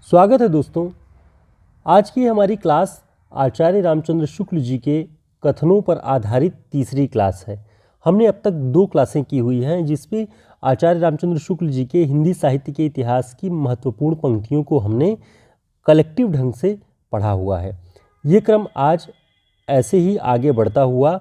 स्वागत है दोस्तों। आज की हमारी क्लास आचार्य रामचंद्र शुक्ल जी के कथनों पर आधारित तीसरी क्लास है। हमने अब तक 2 क्लासें की हुई हैं जिसमें आचार्य रामचंद्र शुक्ल जी के हिंदी साहित्य के इतिहास की महत्वपूर्ण पंक्तियों को हमने कलेक्टिव ढंग से पढ़ा हुआ है। ये क्रम आज ऐसे ही आगे बढ़ता हुआ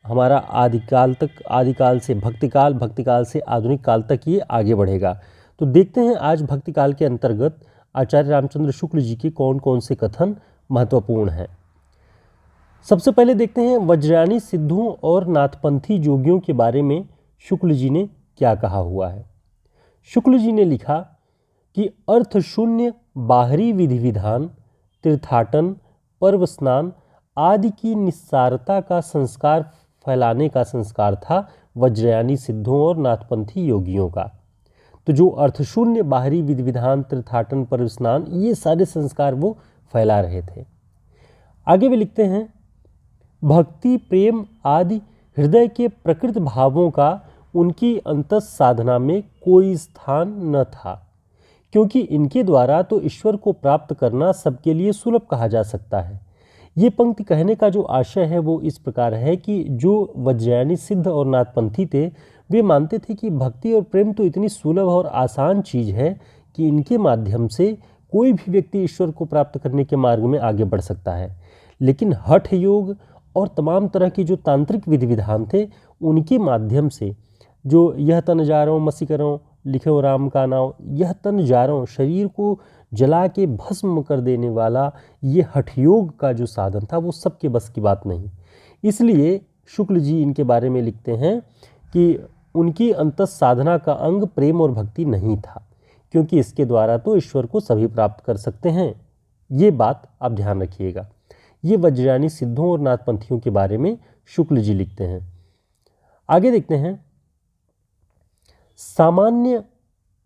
हमारा आदिकाल से भक्तिकाल, भक्तिकाल से आधुनिक काल तक ये आगे बढ़ेगा। तो देखते हैं आज भक्तिकाल के अंतर्गत आचार्य रामचंद्र शुक्ल जी के कौन कौन से कथन महत्वपूर्ण हैं। सबसे पहले देखते हैं वज्रयानी सिद्धों और नाथपंथी जोगियों के बारे में शुक्ल जी ने क्या कहा हुआ है। शुक्ल जी ने लिखा कि अर्थशून्य बाहरी विधि विधान, तीर्थाटन, पर्व स्नान आदि की निस्सारता का संस्कार फैलाने का संस्कार था वज्रयानी सिद्धों और नाथपंथी योगियों का। तो जो अर्थशून्य बाहरी विधि विधान, तीर्थाटन, पर्व स्नान, ये सारे संस्कार वो फैला रहे थे। आगे भी लिखते हैं, भक्ति, प्रेम आदि हृदय के प्रकृत भावों का उनकी अंतस साधना में कोई स्थान न था, क्योंकि इनके द्वारा तो ईश्वर को प्राप्त करना सबके लिए सुलभ कहा जा सकता है। ये पंक्ति कहने का जो आशय है वो इस प्रकार है कि जो वज्रयानी सिद्ध और नाथपंथी थे वे मानते थे कि भक्ति और प्रेम तो इतनी सुलभ और आसान चीज़ है कि इनके माध्यम से कोई भी व्यक्ति ईश्वर को प्राप्त करने के मार्ग में आगे बढ़ सकता है। लेकिन हठ योग और तमाम तरह की जो तांत्रिक विधि विधान थे उनके माध्यम से जो यह तन जारों मसी करों लिखे राम का नाम, यह तन जारों शरीर को जला के भस्म कर देने वाला ये हठयोग का जो साधन था वो सबके बस की बात नहीं। इसलिए शुक्ल जी इनके बारे में लिखते हैं कि उनकी अंतस साधना का अंग प्रेम और भक्ति नहीं था, क्योंकि इसके द्वारा तो ईश्वर को सभी प्राप्त कर सकते हैं। ये बात आप ध्यान रखिएगा। ये वज्रयानी सिद्धों और नाथपंथियों के बारे में शुक्ल जी लिखते हैं। आगे देखते हैं, सामान्य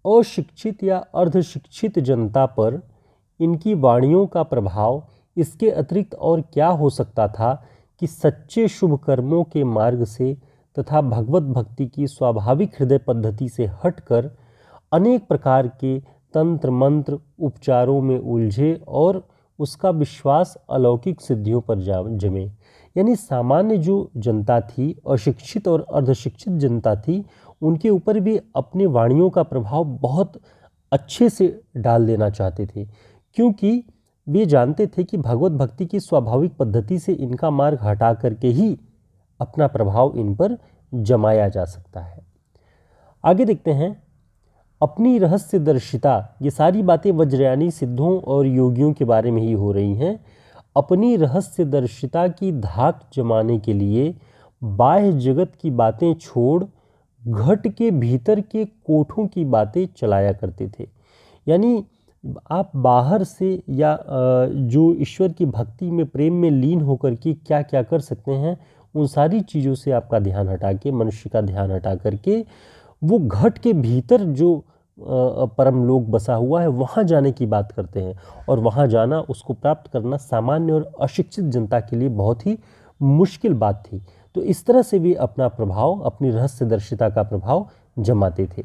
अशिक्षित या अर्धशिक्षित जनता पर इनकी वाणियों का प्रभाव इसके अतिरिक्त और क्या हो सकता था कि सच्चे शुभ कर्मों के मार्ग से तथा भगवत भक्ति की स्वाभाविक हृदय पद्धति से हटकर अनेक प्रकार के तंत्र मंत्र उपचारों में उलझे और उसका विश्वास अलौकिक सिद्धियों पर जमे। यानी सामान्य जो जनता थी, अशिक्षित और अर्धशिक्षित जनता थी, उनके ऊपर भी अपनी वाणियों का प्रभाव बहुत अच्छे से डाल देना चाहते थे, क्योंकि वे जानते थे कि भगवत भक्ति की स्वाभाविक पद्धति से इनका मार्ग हटा करके ही अपना प्रभाव इन पर जमाया जा सकता है। आगे देखते हैं, अपनी रहस्यदर्शिता, ये सारी बातें वज्रयानी सिद्धों और योगियों के बारे में ही हो रही हैं। अपनी रहस्यदर्शिता की धाक जमाने के लिए बाह्य जगत की बातें छोड़ घट के भीतर के कोठों की बातें चलाया करते थे। यानी आप बाहर से या जो ईश्वर की भक्ति में, प्रेम में लीन होकर के क्या क्या कर सकते हैं, उन सारी चीज़ों से आपका ध्यान हटा के, मनुष्य का ध्यान हटा करके वो घट के भीतर जो परम लोक बसा हुआ है वहाँ जाने की बात करते हैं। और वहाँ जाना, उसको प्राप्त करना सामान्य और अशिक्षित जनता के लिए बहुत ही मुश्किल बात थी। तो इस तरह से भी अपना प्रभाव, अपनी रहस्यदर्शिता का प्रभाव जमाते थे।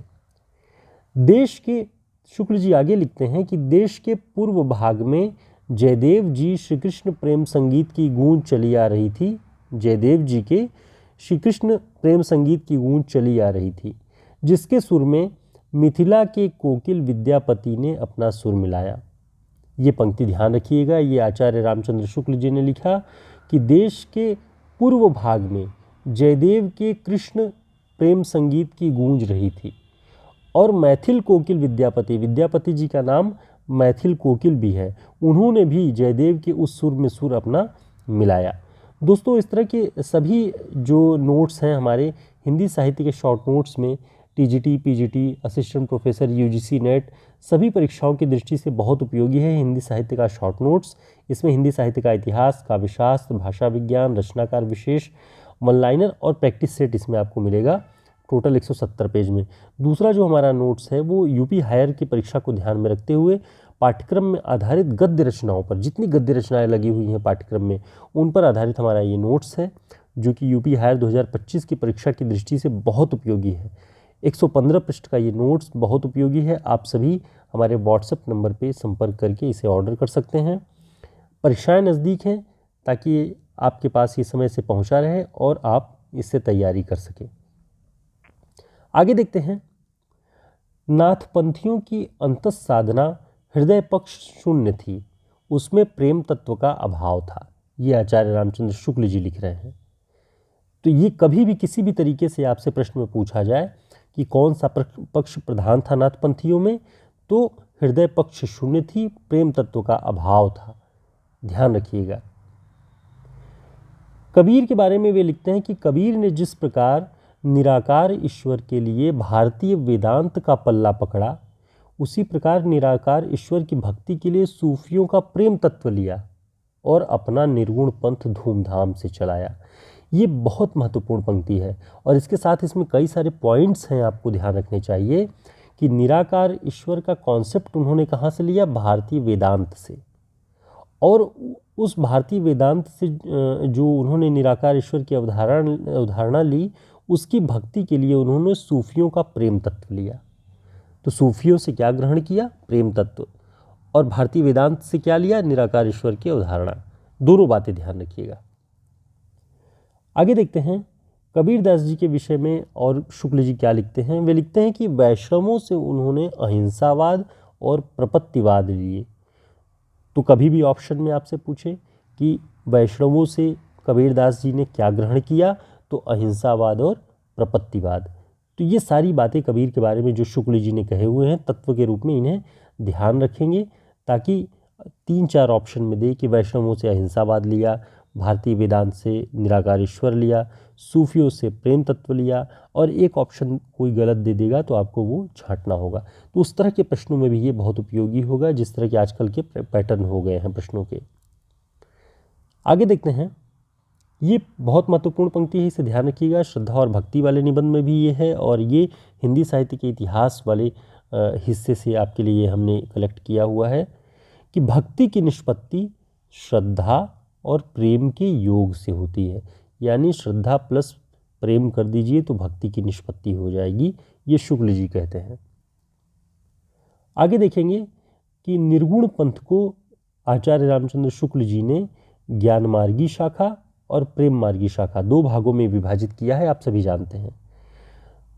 देश के, शुक्ल जी आगे लिखते हैं कि देश के पूर्व भाग में जयदेव जी श्री कृष्ण प्रेम संगीत की गूंज चली आ रही थी। जयदेव जी के श्री कृष्ण प्रेम संगीत की गूंज चली आ रही थी, जिसके सुर में मिथिला के कोकिल विद्यापति ने अपना सुर मिलाया। ये पंक्ति ध्यान रखिएगा, ये आचार्य रामचंद्र शुक्ल जी ने लिखा कि देश के पूर्व भाग में जयदेव के कृष्ण प्रेम संगीत की गूंज रही थी और मैथिल कोकिल विद्यापति जी का नाम मैथिल कोकिल भी है, उन्होंने भी जयदेव के उस सुर में सुर अपना मिलाया। दोस्तों, इस तरह के सभी जो नोट्स हैं हमारे हिंदी साहित्य के शॉर्ट नोट्स में TGT, PGT, assistant professor, UGC net सभी परीक्षाओं की दृष्टि से बहुत उपयोगी है हिंदी साहित्य का शॉर्ट नोट्स। इसमें हिंदी साहित्य का इतिहास, काव्यशास्त्र, भाषा विज्ञान, रचनाकार विशेष, वन लाइनर और प्रैक्टिस सेट इसमें आपको मिलेगा, टोटल 170 पेज में। दूसरा जो हमारा नोट्स है वो यूपी हायर की परीक्षा को ध्यान में रखते हुए पाठ्यक्रम में आधारित गद्य रचनाओं पर, जितनी गद्य रचनाएं लगी हुई हैं पाठ्यक्रम में, उन पर आधारित हमारा ये नोट्स है, जो कि यूपी हायर 2025 की परीक्षा की दृष्टि से बहुत उपयोगी है। 115 पृष्ठ का ये नोट्स बहुत उपयोगी है। आप सभी हमारे व्हाट्सएप नंबर पे संपर्क करके इसे ऑर्डर कर सकते हैं। परीक्षाएं नज़दीक हैं ताकि आपके पास ये समय से पहुंचा रहे और आप इससे तैयारी कर सकें। आगे देखते हैं, नाथपंथियों की अंतस साधना हृदय पक्ष शून्य थी, उसमें प्रेम तत्व का अभाव था। ये आचार्य रामचंद्र शुक्ल जी लिख रहे हैं। तो ये कभी भी किसी भी तरीके से आपसे प्रश्न में पूछा जाए कि कौन सा पक्ष प्रधान था नाथपंथियों में, तो हृदय पक्ष शून्य थी, प्रेम तत्व का अभाव था। ध्यान रखिएगा। कबीर के बारे में वे लिखते हैं कि कबीर ने जिस प्रकार निराकार ईश्वर के लिए भारतीय वेदांत का पल्ला पकड़ा, उसी प्रकार निराकार ईश्वर की भक्ति के लिए सूफियों का प्रेम तत्व लिया और अपना निर्गुण पंथ धूमधाम से चलाया। ये बहुत महत्वपूर्ण पंक्ति है और इसके साथ इसमें कई सारे पॉइंट्स हैं, आपको ध्यान रखने चाहिए कि निराकार ईश्वर का कॉन्सेप्ट उन्होंने कहाँ से लिया? भारतीय वेदांत से। और उस भारतीय वेदांत से जो उन्होंने निराकार ईश्वर की अवधारणा ली, उसकी भक्ति के लिए उन्होंने सूफियों का प्रेम तत्व लिया। तो सूफियों से क्या ग्रहण किया? प्रेम तत्व। और भारतीय वेदांत से क्या लिया? निराकार ईश्वर की अवधारणा। दोनों बातें ध्यान रखिएगा। आगे देखते हैं कबीरदास जी के विषय में और शुक्ल जी क्या लिखते हैं। वे लिखते हैं कि वैष्णवों से उन्होंने अहिंसावाद और प्रपत्तिवाद लिए। तो कभी भी ऑप्शन में आपसे पूछे कि वैष्णवों से कबीरदास जी ने क्या ग्रहण किया, तो अहिंसावाद और प्रपत्तिवाद। तो ये सारी बातें कबीर के बारे में जो शुक्ल जी ने कहे हुए हैं तत्व के रूप में, इन्हें ध्यान रखेंगे ताकि 3-4 ऑप्शन में दे कि वैष्णवों से अहिंसावाद लिया, भारतीय वेदांत से निराकार ईश्वर लिया, सूफियों से प्रेम तत्व लिया, और एक ऑप्शन कोई गलत दे देगा तो आपको वो छांटना होगा। तो उस तरह के प्रश्नों में भी ये बहुत उपयोगी होगा, जिस तरह के आजकल के पैटर्न हो गए हैं प्रश्नों के। आगे देखते हैं, ये बहुत महत्वपूर्ण पंक्ति है, इसे ध्यान रखिएगा। श्रद्धा और भक्ति वाले निबंध में भी ये है और ये हिंदी साहित्य के इतिहास वाले हिस्से से आपके लिए हमने कलेक्ट किया हुआ है कि भक्ति की निष्पत्ति श्रद्धा और प्रेम के योग से होती है। यानी श्रद्धा प्लस प्रेम कर दीजिए तो भक्ति की निष्पत्ति हो जाएगी, ये शुक्ल जी कहते हैं। आगे देखेंगे कि निर्गुण पंथ को आचार्य रामचंद्र शुक्ल जी ने ज्ञान मार्गी शाखा और प्रेम मार्गी शाखा 2 भागों में विभाजित किया है, आप सभी जानते हैं।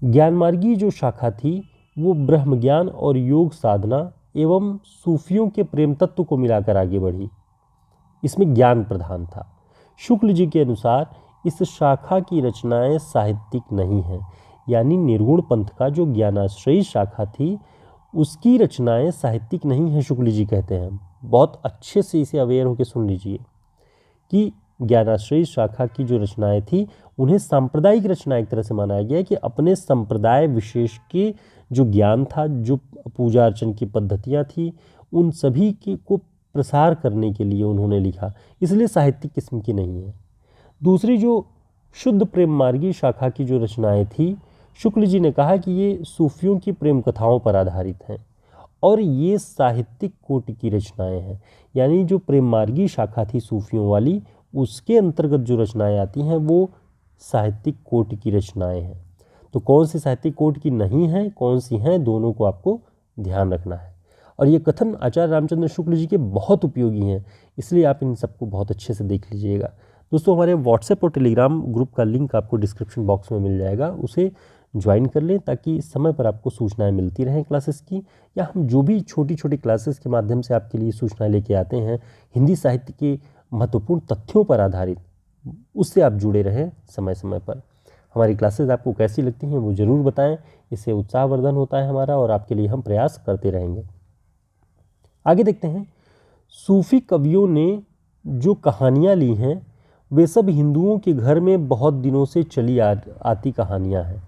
ज्ञान मार्गी जो शाखा थी वो ब्रह्म ज्ञान और योग साधना एवं सूफियों के प्रेम तत्व को मिलाकर आगे बढ़ी। इसमें ज्ञान प्रधान था। शुक्ल जी के अनुसार इस शाखा की रचनाएं साहित्यिक नहीं हैं, यानी निर्गुण पंथ का जो ज्ञानाश्रयी शाखा थी उसकी रचनाएं साहित्यिक नहीं हैं, शुक्ल जी कहते हैं। बहुत अच्छे से इसे अवेयर होकर सुन लीजिए कि ज्ञानाश्रयी शाखा की जो रचनाएं थी उन्हें सांप्रदायिक रचना एक तरह से माना गया कि अपने संप्रदाय विशेष के जो ज्ञान था, जो पूजा अर्चन की पद्धतियां थी, उन सभी को प्रसार करने के लिए उन्होंने लिखा, इसलिए साहित्यिक किस्म की नहीं है। दूसरी जो शुद्ध प्रेम मार्गी शाखा की जो रचनाएं थी, शुक्ल जी ने कहा कि ये सूफियों की प्रेम कथाओं पर आधारित हैं और ये साहित्यिक कोटि की रचनाएं हैं। यानी जो प्रेम मार्गी शाखा थी सूफियों वाली, उसके अंतर्गत जो रचनाएं आती हैं वो साहित्यिक कोटि की रचनाएं हैं। तो कौन सी साहित्यिक कोटि की नहीं है, कौन सी हैं, दोनों को आपको ध्यान रखना है। और ये कथन आचार्य रामचंद्र शुक्ल जी के बहुत उपयोगी हैं, इसलिए आप इन सबको बहुत अच्छे से देख लीजिएगा। दोस्तों, हमारे व्हाट्सएप और टेलीग्राम ग्रुप का लिंक आपको डिस्क्रिप्शन बॉक्स में मिल जाएगा, उसे ज्वाइन कर लें ताकि समय पर आपको सूचनाएं मिलती रहें क्लासेस की, या हम जो भी छोटी छोटी क्लासेस के माध्यम से आपके लिए सूचनाएं लेके आते हैं हिंदी साहित्य के महत्वपूर्ण तथ्यों पर आधारित, उससे आप जुड़े रहें समय समय पर। हमारी क्लासेस आपको कैसी लगती हैं वो ज़रूर बताएं, इससे उत्साहवर्धन होता है हमारा और आपके लिए हम प्रयास करते रहेंगे। आगे देखते हैं, सूफी कवियों ने जो कहानियाँ ली हैं वे सब हिंदुओं के घर में बहुत दिनों से चली आती कहानियाँ हैं,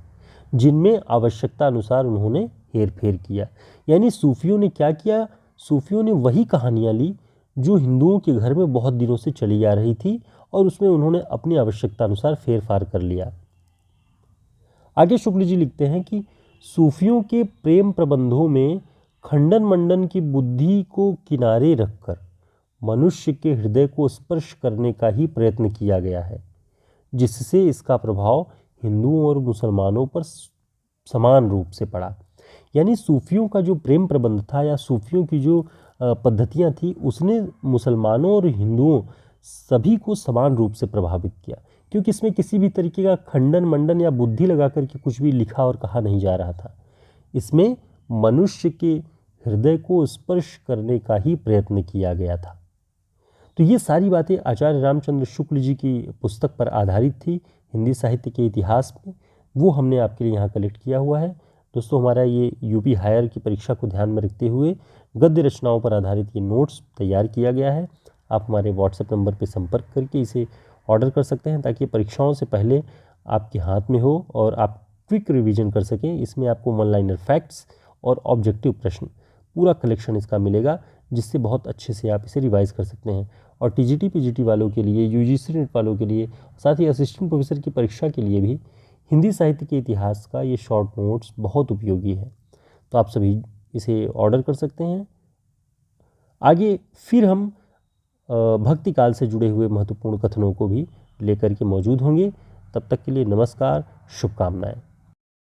जिनमें आवश्यकता अनुसार उन्होंने हेर फेर किया। यानी सूफियों ने क्या किया? सूफियों ने वही कहानियाँ ली जो हिंदुओं के घर में बहुत दिनों से चली आ रही थी और उसमें उन्होंने अपनी आवश्यकता अनुसार फेर फार कर लिया। आगे शुक्ल जी लिखते हैं कि सूफियों के प्रेम प्रबंधों में खंडन मंडन की बुद्धि को किनारे रखकर मनुष्य के हृदय को स्पर्श करने का ही प्रयत्न किया गया है, जिससे इसका प्रभाव हिंदुओं और मुसलमानों पर समान रूप से पड़ा। यानी सूफियों का जो प्रेम प्रबंध था या सूफियों की जो पद्धतियाँ थी, उसने मुसलमानों और हिंदुओं सभी को समान रूप से प्रभावित किया, क्योंकि इसमें किसी भी तरीके का खंडन मंडन या बुद्धि लगा करके कुछ भी लिखा और कहा नहीं जा रहा था। इसमें मनुष्य के हृदय को स्पर्श करने का ही प्रयत्न किया गया था। तो ये सारी बातें आचार्य रामचंद्र शुक्ल जी की पुस्तक पर आधारित थी, हिंदी साहित्य के इतिहास में। वो हमने आपके लिए यहाँ कलेक्ट किया हुआ है। दोस्तों, हमारा ये यूपी हायर की परीक्षा को ध्यान में रखते हुए गद्य रचनाओं पर आधारित ये नोट्स तैयार किया गया है। आप हमारे व्हाट्सएप नंबर पर संपर्क करके इसे ऑर्डर कर सकते हैं, ताकि परीक्षाओं से पहले आपके हाथ में हो और आप क्विक रिवीजन कर सकें। इसमें आपको वन लाइनर फैक्ट्स और ऑब्जेक्टिव प्रश्न पूरा कलेक्शन इसका मिलेगा, जिससे बहुत अच्छे से आप इसे रिवाइज कर सकते हैं। और टीजीटी पीजीटी वालों के लिए, यूजीसी नेट वालों के लिए, साथ ही असिस्टेंट प्रोफेसर की परीक्षा के लिए भी हिंदी साहित्य के इतिहास का ये शॉर्ट नोट्स बहुत उपयोगी है। तो आप सभी इसे ऑर्डर कर सकते हैं। आगे फिर हम भक्ति काल से जुड़े हुए महत्वपूर्ण कथनों को भी लेकर के मौजूद होंगे। तब तक के लिए नमस्कार, शुभकामनाएं।